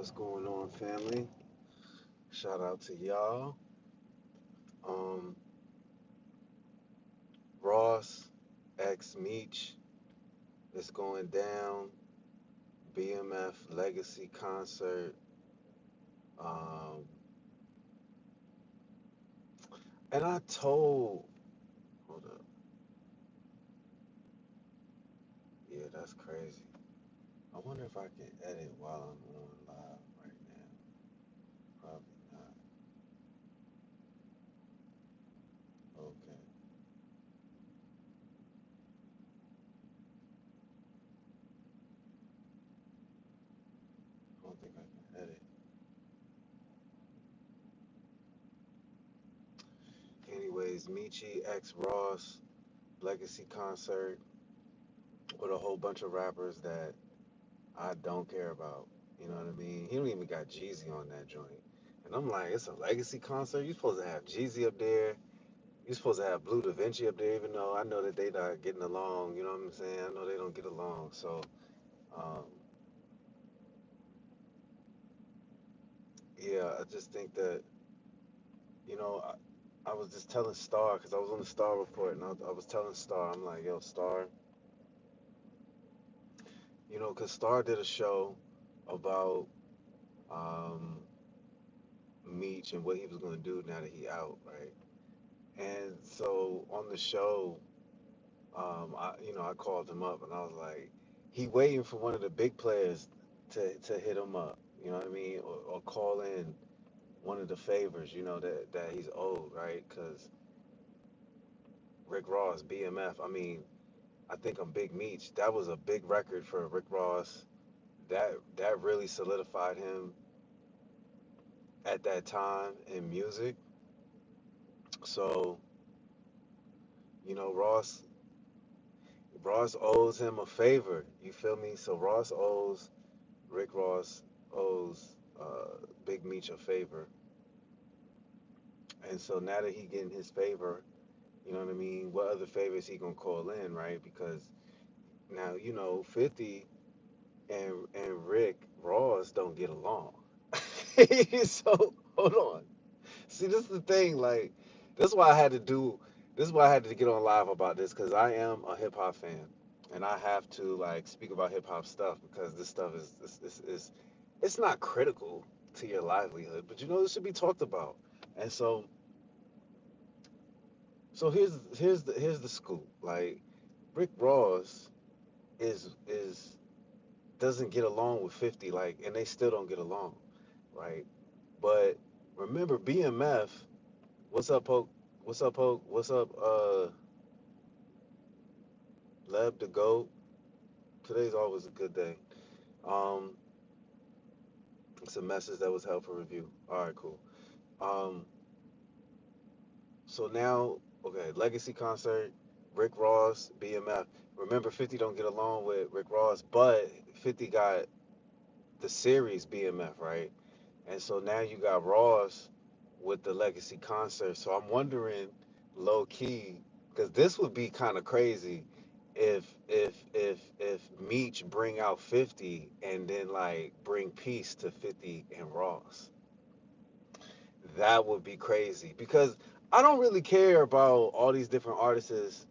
What's going on, family? Shout out to y'all. Um, Ross X Meech is going down. BMF Legacy concert. Um, and I told, hold up, yeah, that's crazy. I wonder if I can edit while I'm on live right now. Probably not. Okay, I don't think I can edit. Anyways, Michi X Ross Legacy concert with a whole bunch of rappers that I don't care about. You know what I mean? He don't even got Jeezy on that joint. And I'm like, it's a legacy concert. You're supposed to have Jeezy up there. You're supposed to have Blue Da Vinci up there, even though I know that they not getting along. You know what I'm saying? I know they don't get along. So, um, yeah, I just think that, you know, I was just telling Star, because I was on the Star report, and I was telling Star, I'm like, yo, Star, because Star did a show about um, Meech and what he was going to do now that he out, right? And so on the show, I called him up and I was like, he waiting for one of the big players to hit him up, you know what I mean, or call in one of the favors, that he's owed, right? Because Rick Ross, BMF, I mean, I think on Big Meech, that was a big record for Rick Ross. That really solidified him at that time in music. So, Ross owes him a favor. You feel me? So Rick Ross owes Big Meech a favor, and so now that he getting his favor, you know what I mean. What other favors he gonna call in, right? Because now 50 and Rick Ross don't get along. So hold on. See, this is the thing. Like, this is why I had to do. This is why I had to get on live about this because I am a hip hop fan, and I have to like speak about hip hop stuff because this stuff is it's not critical to your livelihood, but it should be talked about. And so here's the scoop. Like, Rick Ross is doesn't get along with 50, like, and they still don't get along, right? But remember, BMF. What's up, Poke? What's up, Poke? What's up, Leb the Goat? Today's always a good day. Um, it's a message that was held for review. All right, cool. Um, so now, okay, Legacy concert, Rick Ross, BMF. Remember, 50 don't get along with Rick Ross, but 50 got the series BMF, right? And so now you got Ross with the Legacy concert. So I'm wondering, low key, because this would be kind of crazy if Meech bring out 50 and then like bring peace to 50 and Ross. That would be crazy because I don't really care about all these different artists.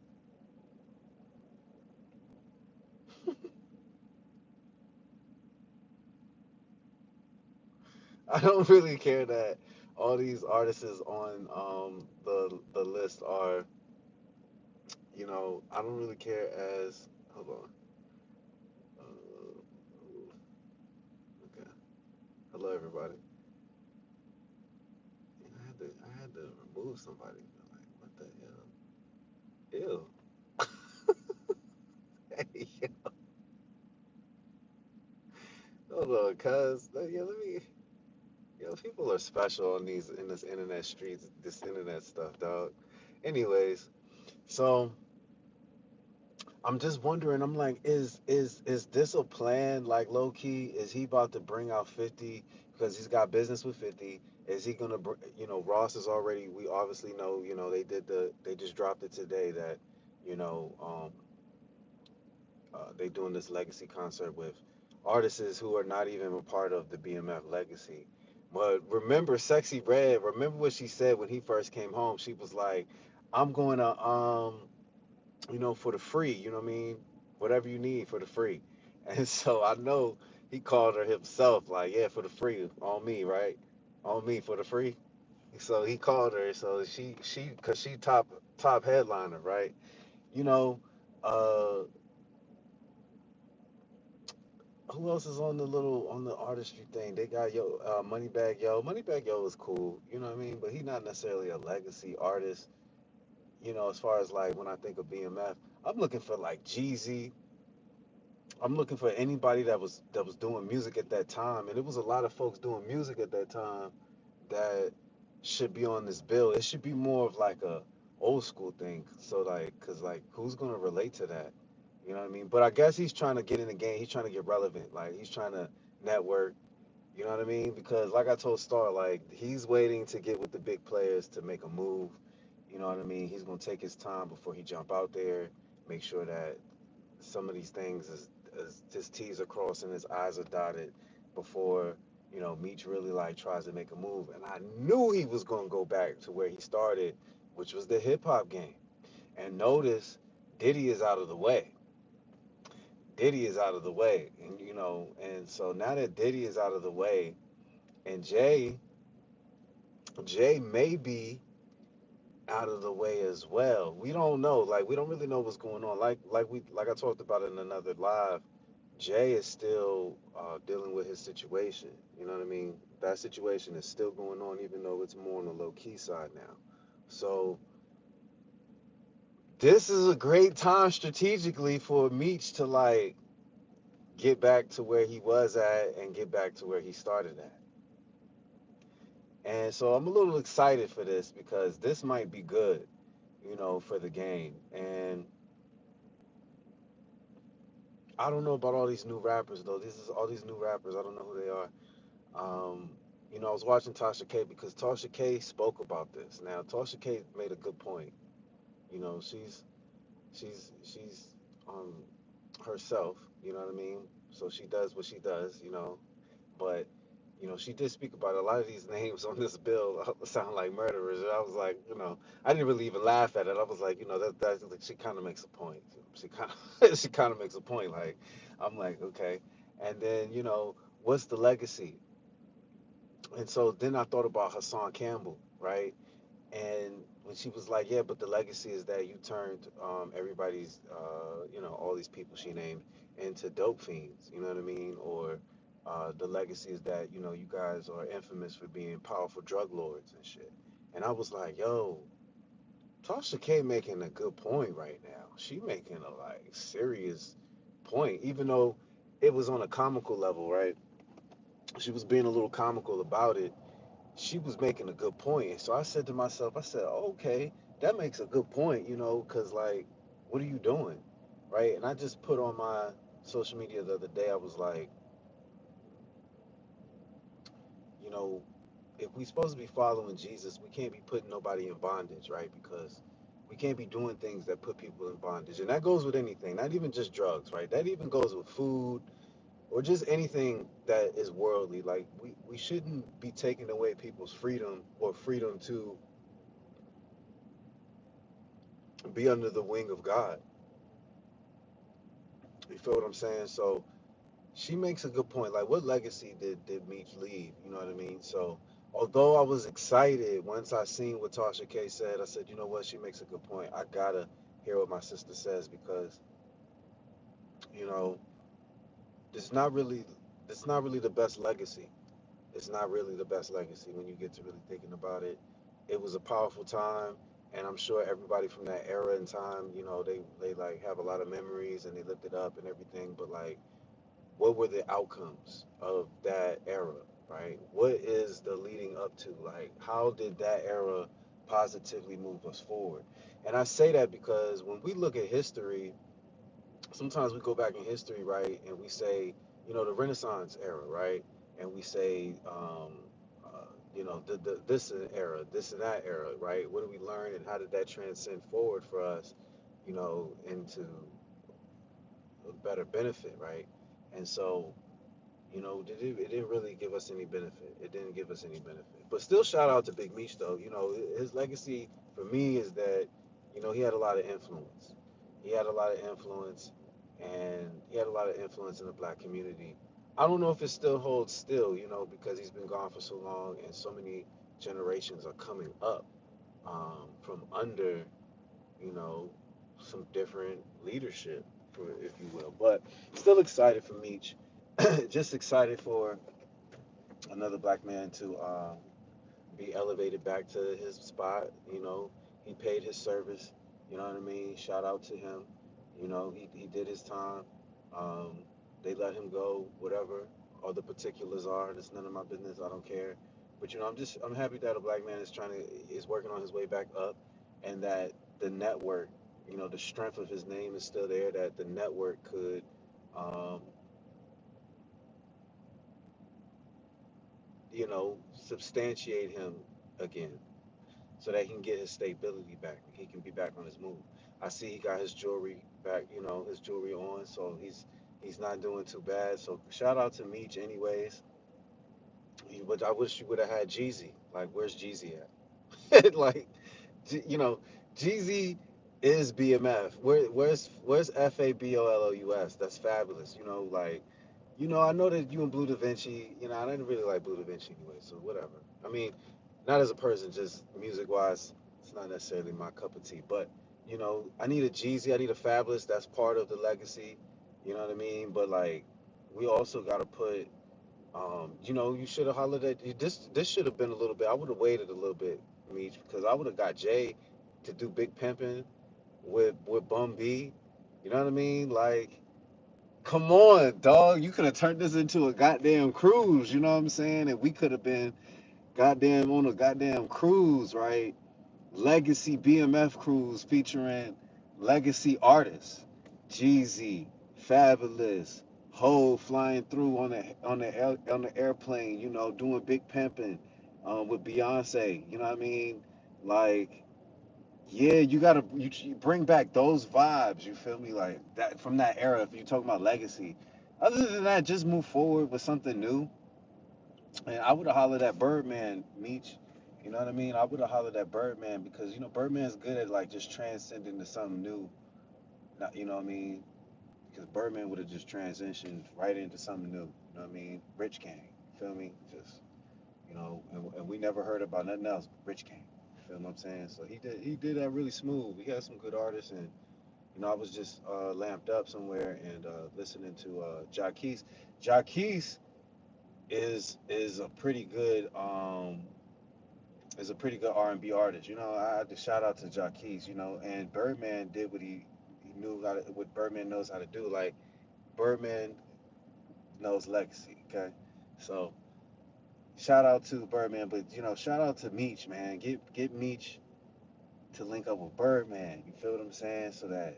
I don't really care that all these artists on the list are, I don't really care as hold on. Okay. Hello everybody. I had to remove somebody. Like, what the hell? Ew. Hey, hold on, cuz. Yeah, let me. People are special in this internet streets, this internet stuff, dog. Anyways, so I'm just wondering. I'm like, is this a plan? Like, low key, is he about to bring out 50 because he's got business with 50? Is he gonna, Ross is already. We obviously know, they just dropped it today that, you know, they doing this legacy concert with artists who are not even a part of the BMF legacy. But remember, Sexy Red. Remember what she said when he first came home. She was like, "I'm going to for the free. You know what I mean? Whatever you need for the free." And so I know he called her himself, like, "Yeah, for the free, on me, right? On me for the free." So he called her. So cause she top headliner, right? You know, uh, who else is on the artistry thing? They got Moneybag Yo. Moneybag Yo is cool, you know what I mean? But he's not necessarily a legacy artist. As far as like when I think of BMF, I'm looking for like Jeezy. I'm looking for anybody that was doing music at that time, and it was a lot of folks doing music at that time that should be on this bill. It should be more of like a old school thing. So like, cause like, who's gonna relate to that? You know what I mean? But I guess he's trying to get in the game. He's trying to get relevant. Like he's trying to network. You know what I mean? Because like I told Star, like he's waiting to get with the big players to make a move. You know what I mean? He's gonna take his time before he jump out there. Make sure that some of these things is his T's are crossed and his I's are dotted before Meech really like tries to make a move. And I knew he was gonna go back to where he started, which was the hip hop game. And notice Diddy is out of the way. Diddy is out of the way, and and so now that Diddy is out of the way, and Jay may be out of the way as well. We don't know. Like we don't really know what's going on. Like I talked about in another live. Jay is still dealing with his situation. You know what I mean? That situation is still going on, even though it's more on the low key side now. So this is a great time strategically for Meech to like get back to where he was at and get back to where he started at. And so I'm a little excited for this because this might be good, for the game. And I don't know about all these new rappers though. This is all these new rappers. I don't know who they are. Um, I was watching Tasha K because Tasha K spoke about this. Now Tasha K made a good point. She's um herself. You know what I mean? So she does what she does. But she did speak about it. A lot of these names on this bill sound like murderers. And I was like, I didn't really even laugh at it. I was like, that like, she kind of makes a point. She kind of she kind of makes a point. Like, I'm like, okay. And then what's the legacy? And so then I thought about Hassan Campbell, right? And when she was like, yeah, but the legacy is that you turned everybody's, all these people she named into dope fiends, you know what I mean? Or the legacy is that, you guys are infamous for being powerful drug lords and shit. And I was like, yo, Tasha K making a good point right now. She making a like serious point, even though it was on a comical level, right? She was being a little comical about it. She was making a good point. So I said to myself, I said, oh, okay, that makes a good point, because like, what are you doing? Right. And I just put on my social media the other day, I was like, you know, if we supposed to be following Jesus, we can't be putting nobody in bondage, right? Because we can't be doing things that put people in bondage. And that goes with anything, not even just drugs, right? That even goes with food or just anything that is worldly. Like we shouldn't be taking away people's freedom or freedom to be under the wing of God. You feel what I'm saying? So she makes a good point. Like, what legacy did Meech leave? You know what I mean? So, although I was excited once I seen what Tasha K said, I said, you know what? She makes a good point. I gotta hear what my sister says because you know it's not really it's not really the best legacy. It's not really the best legacy when you get to really thinking about it. It was a powerful time, and I'm sure everybody from that era and time, they like have a lot of memories and they lift it up and everything. But like, what were the outcomes of that era, right? What is the leading up to? Like, how did that era positively move us forward? And I say that because when we look at history, sometimes we go back in history, right, and we say, the Renaissance era, right, and we say, this era, this and that era, right? What did we learn, and how did that transcend forward for us, into a better benefit, right? And so, it didn't really give us any benefit. It didn't give us any benefit. But still, shout out to Big Meech though. His legacy for me is that, he had a lot of influence. He had a lot of influence, and he had a lot of influence in the black community. I don't know if it still holds still, because he's been gone for so long, and so many generations are coming up from under, you know, some different leadership, for if you will. But still excited for Meech. Just excited for another black man to be elevated back to his spot. He paid his service. You know what I mean? Shout out to him. He did his time. Um, they let him go, whatever all the particulars are. It's none of my business. I don't care. But I'm happy that a black man is working on his way back up, and that the network, the strength of his name is still there. That the network could, um, substantiate him again, so that he can get his stability back. He can be back on his move. I see he got his jewelry back, his jewelry on, so he's not doing too bad. So shout out to Meech, anyways. But I wish you would have had Jeezy. Like, where's Jeezy at? Like, you know, Jeezy is BMF. Where's FABOLOUS? That's fabulous. I know that you and Blue Da Vinci. I didn't really like Blue Da Vinci anyway, so whatever. I mean, not as a person, just music wise, it's not necessarily my cup of tea. But I need a Jeezy, I need a Fabulous. That's part of the legacy. You know what I mean? But like, we also got to put. You should have hollered at this. This should have been a little bit. I would have waited a little bit, Meech, because I would have got Jay to do Big Pimpin' with Bum B. You know what I mean? Like, come on, dog. You could have turned this into a goddamn cruise. You know what I'm saying? And we could have been goddamn on a goddamn cruise, right? Legacy BMF cruise featuring legacy artists, Jeezy, Fabulous, Ho flying through on the airplane, doing big pimping, with Beyonce. You know what I mean? Like, yeah, you bring back those vibes. You feel me? Like that from that era. If you're talking about legacy, other than that, just move forward with something new. And I would have hollered at Birdman, Meech. You know what I mean? I would have hollered at Birdman because Birdman's good at like just transcending to something new. Not, you know what I mean? Because Birdman would have just transitioned right into something new. You know what I mean? Rich Gang. Feel me? Just and we never heard about nothing else but Rich Gang. Feel what I'm saying? So he did that really smooth. We had some good artists, and I was just lamped up somewhere and listening to Jaquez. Jaquez is a pretty good R&B artist. I had to shout out to Jaquez. And Birdman did what Birdman knows how to do. Like, Birdman knows legacy. Okay, so shout out to Birdman, but shout out to Meech, man. Get Meech to link up with Birdman. You feel what I'm saying? So that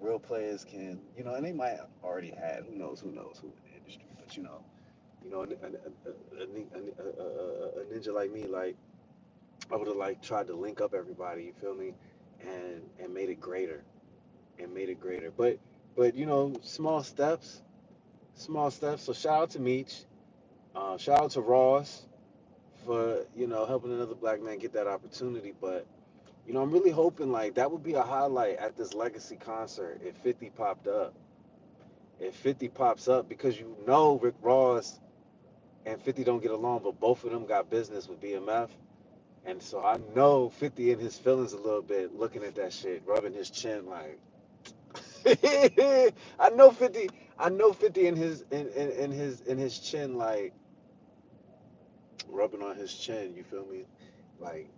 real players can, and they might already had. Who in the industry? But a ninja like me, like, I would have like tried to link up everybody. You feel me? And made it greater, and made it greater. But small steps, small steps. So shout out to Meech. Shout out to Ross for helping another black man get that opportunity. But I'm really hoping like that would be a highlight at this legacy concert if 50 popped up. If 50 pops up, because Rick Ross and 50 don't get along, but both of them got business with BMF. And so I know 50 in his feelings a little bit, looking at that shit, rubbing his chin like, I know 50. I know 50 in his chin, like rubbing on his chin. You feel me? Like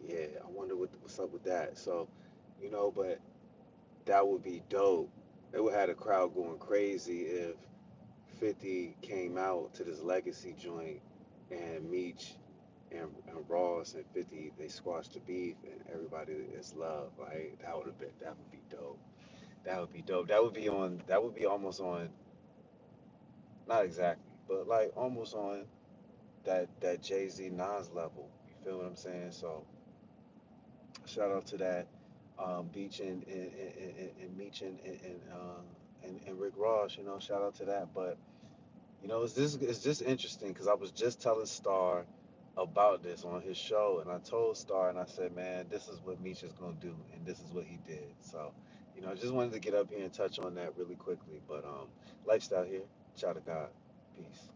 yeah. I wonder what's up with that. So, but that would be dope. It would have the crowd going crazy if 50 came out to this legacy joint, and Meech and Ross and 50 they squashed the beef, and everybody is love. Right? That would be dope. That would be dope. That would be almost on, not exactly, but like almost on that Jay-Z Nas level. You feel what I'm saying? So shout out to that, Beach and Meech and Rick Ross. Shout out to that. But It's just interesting because I was just telling Star about this on his show, and I told Star, and I said, man, this is what Meech is gonna do, and this is what he did. So, I just wanted to get up here and touch on that really quickly. But lifestyle here, child of God, peace.